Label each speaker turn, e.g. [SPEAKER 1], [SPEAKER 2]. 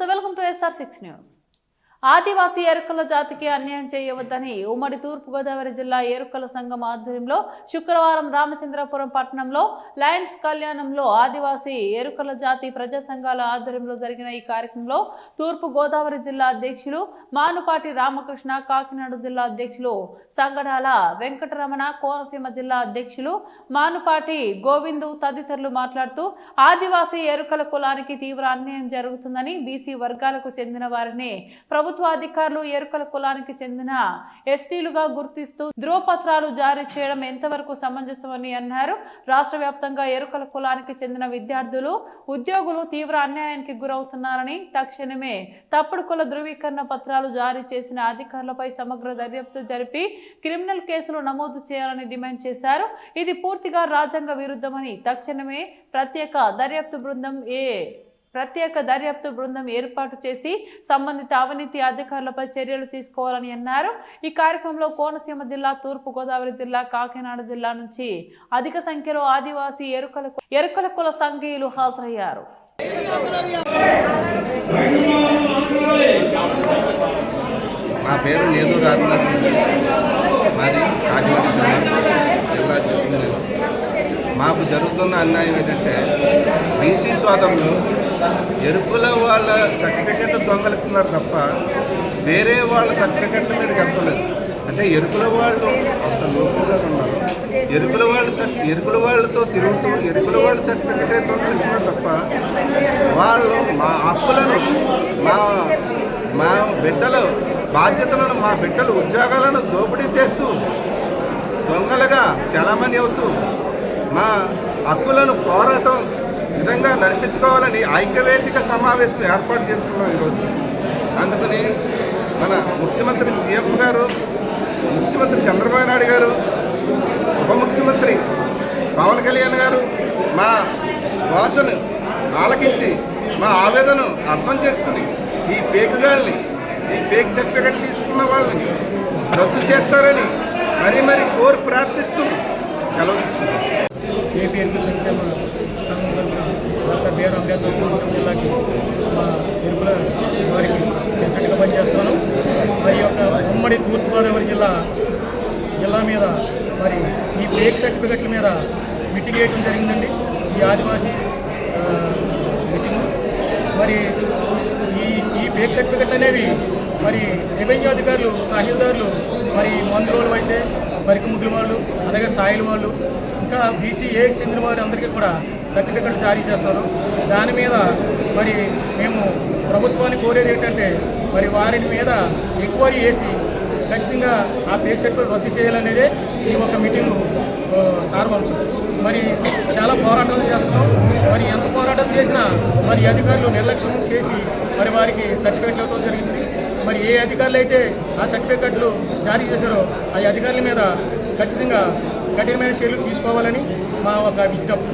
[SPEAKER 1] నమస్తే, welcome to SR6 news. ఆదివాసీ ఎరుకల జాతికి అన్యాయం చేయవద్దని ఉమ్మడి తూర్పుగోదావరి జిల్లా ఎరుకల సంఘం ఆధ్వర్యంలో శుక్రవారం రామచంద్రపురం పట్టణంలో లయన్స్ కళ్యాణంలో ఆదివాసీ ఎరుకల జాతి ప్రజా సంఘాల ఆధ్వర్యంలో జరిగిన ఈ కార్యక్రమంలో తూర్పుగోదావరి జిల్లా అధ్యక్షులు మానుపాటి రామకృష్ణ, కాకినాడ జిల్లా అధ్యక్షులు సంగడాల వెంకటరమణ, కోనసీమ జిల్లా అధ్యక్షులు మానుపాటి గోవిందు తదితరులు మాట్లాడుతూ ఆదివాసీ ఎరుకల కులానికి తీవ్ర అన్యాయం జరుగుతుందని, బీసీ వర్గాలకు చెందిన వారిని ప్రభుత్వ అధికారులు ఎరుకల కులానికి చెందిన ఎస్టీలుగా గుర్తిస్తూ ధ్రువపత్రాలు జారీ చేయడం ఎంతవరకు సమంజసమని అన్నారు. రాష్ట్ర వ్యాప్తంగా ఎరుకల కులానికి చెందిన విద్యార్థులు, ఉద్యోగులు తీవ్ర అన్యాయానికి గురవుతున్నారని, తక్షణమే తప్పుడు కుల ధృవీకరణ పత్రాలు జారీ చేసిన అధికారులపై సమగ్ర దర్యాప్తు జరిపి క్రిమినల్ కేసులు నమోదు చేయాలని డిమాండ్ చేశారు. ఇది పూర్తిగా రాజ్యాంగ విరుద్ధమని, తక్షణమే ప్రత్యేక దర్యాప్తు బృందం ఏర్పాటు చేసి సంబంధిత అవినీతి అధికారులపై చర్యలు తీసుకోవాలని అన్నారు. ఈ కార్యక్రమంలో కోనసీమ జిల్లా, తూర్పుగోదావరి జిల్లా, కాకినాడ జిల్లా నుంచి అధిక సంఖ్యలో ఆదివాసీ ఎరుకల కుల సంఘీయులు హాజరయ్యారు.
[SPEAKER 2] నా పేరు నేదు రాజనాథ్, మాది కాకినాడ జిల్లా అధ్యక్షుడు. మాకు జరుగుతున్న అన్యాయం ఏంటంటే, బీసీ సోదరులు ఎరుకుల వాళ్ళ సర్టిఫికెట్లు దొంగలిస్తున్నారు తప్ప వేరే వాళ్ళ సర్టిఫికెట్ల మీదకి వెళ్తలేదు. అంటే ఎరుకుల వాళ్ళు అంత లోపుగా ఉన్నారు. ఎరుకుల వాళ్ళతో తిరుగుతూ ఎరుకుల వాళ్ళ సర్టిఫికెటే దొంగలిస్తున్నారు తప్ప వాళ్ళు మా హక్కులను, మా బిడ్డల బాధ్యతలను, మా బిడ్డల ఉద్యోగాలను దోపిడీ చేస్తూ దొంగలుగా చలామణి అవుతూ మా హక్కులను పోరాటం విధంగా నడిపించుకోవాలని ఐక్యవేదిక సమావేశం ఏర్పాటు చేసుకున్నాం ఈరోజు. అందుకని మన సీఎం గారు, ముఖ్యమంత్రి చంద్రబాబు నాయుడు గారు, ఉప ముఖ్యమంత్రి పవన్ కళ్యాణ్ గారు మా భాషను ఆలకించి మా ఆవేదనను అర్థం చేసుకుని ఈ పేక్ సర్టిఫికెట్లు తీసుకున్న వాళ్ళని రద్దు చేస్తారని మరీ కోరి ప్రార్థిస్తూ సెలవు తీసుకుంటాం.
[SPEAKER 3] ఏపీ ఎరుకల సంక్షేమ సంఘం తరఫున డాక్టర్ బిఆర్ అంబేద్కర్ కోనసీమ జిల్లాకి మా ఎరుకుల వారికి ప్రెసిడెంట్గా పనిచేస్తున్నాను. మరి యొక్క ఉమ్మడి తూర్పుగోదావరి జిల్లా మీద మరి ఈ పేక్ సర్టిఫికెట్ల మీద మీటింగ్ వేయడం జరిగిందండి. ఈ ఆదివాసీ మీటింగ్ మరి ఈ పేక్ సర్టిఫికెట్లు అనేవి మరి రెవెన్యూ అధికారులు, తహసీల్దారులు, మరి మందులోళ్ళు అయితే పరికముగ్గుల వాళ్ళు, అలాగే సాయిల వాళ్ళు, ఇంకా బీసీఏకి చెందిన వారు అందరికీ కూడా సర్టిఫికెట్లు జారీ చేస్తారు. దాని మీద మరి మేము ప్రభుత్వాన్ని కోరేది ఏంటంటే, మరి వారి మీద ఎంక్వైరీ చేసి ఖచ్చితంగా ఆ పేక్ సర్టిఫికెట్ రద్దు చేయాలనేదే ఈ ఒక మీటింగు సారాంశం. మరి చాలా పోరాటాలు చేస్తున్నాం. మరి ఎంత పోరాటం చేసినా మరి అధికారులు నిర్లక్ష్యం చేసి మరి వారికి సర్టిఫికెట్లు ఇవ్వడం జరిగింది. మరి ఏ అధికారులు అయితే ఆ సర్టిఫికెట్లు జారీ చేశారో ఆ అధికారుల మీద ఖచ్చితంగా కఠినమైన చర్యలు తీసుకోవాలని మా ఒక విజ్ఞప్తి.